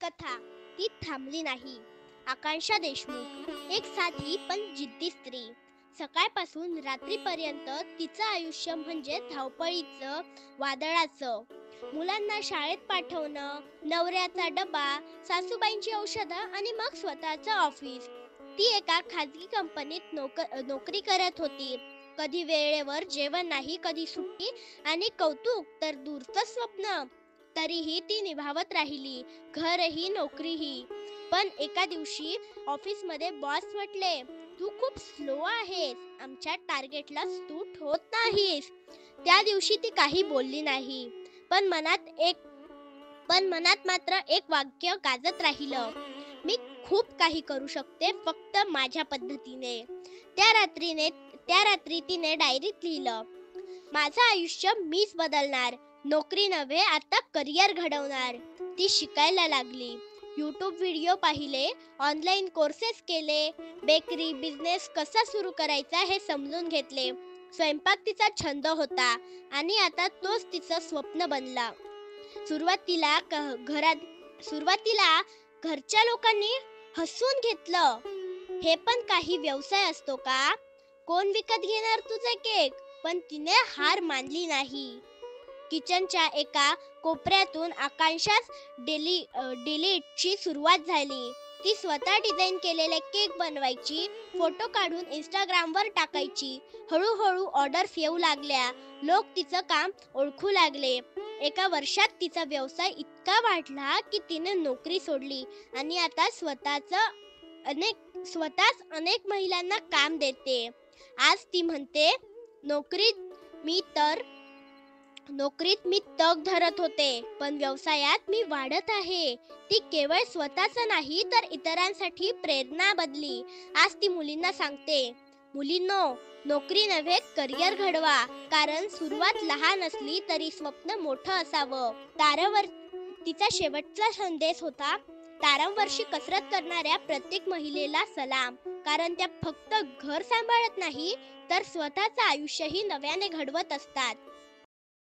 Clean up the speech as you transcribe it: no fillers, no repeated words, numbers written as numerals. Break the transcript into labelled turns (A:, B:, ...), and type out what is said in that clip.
A: कथा ती थांबली नाही. आकांक्षा देशमुख एक साधी पण जिद्दी स्त्री. सकाळपासून रात्रीपर्यंत तिचं आयुष्य म्हणजे धावपळीचं, वादळाचं. मुलांना शाळेत पाठवणं, नवऱ्याचा डबा, सासूबाईंची औषधं आणि मग स्वतःचं ऑफिस. ती एका खाजगी कंपनीत नोकरी करत होती. कधी वेळेवर जेवण नाही, कधी सुट्टी आणि कौतुक तर दूरचं स्वप्न. तरीही ती निभावत राहिली, घरही नोकरीही. पण एका दिवशी ऑफिसमध्ये बॉस म्हटले, तू खूप स्लो आहेस, आमच्या टार्गेटला तू होत नाहीस. त्या दिवशी ती काही बोलली नाही, पण मनात मात्र एक वाक्य गाजत राहिलं, मी खूप काही करू शकते, फक्त माझ्या पद्धतीने. त्या रात्री तिने डायरीत लिहिलं, माझं आयुष्य मीच बदलणार, नोकरी नव्हे आता करिअर घडवणार. ती शिकायला लागली, यूट्यूब व्हिडिओ पाहिले, ऑनलाईन कोर्सेस केले, बेकरी बिझनेस कसा सुरू करायचा हे समजून घेतले. स्वयंपाक तिचा छंद होता आणि आता तोच तिचं स्वप्न बनला. सुरुवातीला घरच्या लोकांनी हसून घेतलं, हे पण काही व्यवसाय असतो का? कोण विकत घेणार तुझे केक? पण तिने हार मानली नाही. किचनच्या एका कोपऱ्यातून आकांक्षाच डिलीटची सुरुवात झाली. ती स्वतः डिझाईन केलेले केक बनवायची, फोटो काढून इंस्टाग्रामवर टाकायची. हळूहळू ऑर्डर्स येऊ लागल्या, लोक तिचं काम ओळखू लागले. एका वर्षात तिचा व्यवसाय इतका वाढला की तिने नोकरी सोडली आणि आता स्वतःच अनेक महिलांना काम देते. आज ती म्हणते, नोकरीत मी तग धरत होते, पण व्यवसायात मी वाढत आहे. ती केवळ स्वतःच नाही तर इतरांसाठी प्रेरणा बनली. आज ती मुलींना सांगते, मुलींनो, नोकरी नव्हे करिअर घडवा, कारण सुरुवात लहान असली तरी स्वप्न मोठं असावं. तिचा शेवटचा संदेश होता, तारंवर्षी कसरत करणाऱ्या प्रत्येक महिलेला सलाम, कारण त्या फक्त घर सांभाळत नाही तर स्वतःचं आयुष्यही नव्याने घडवत असतात.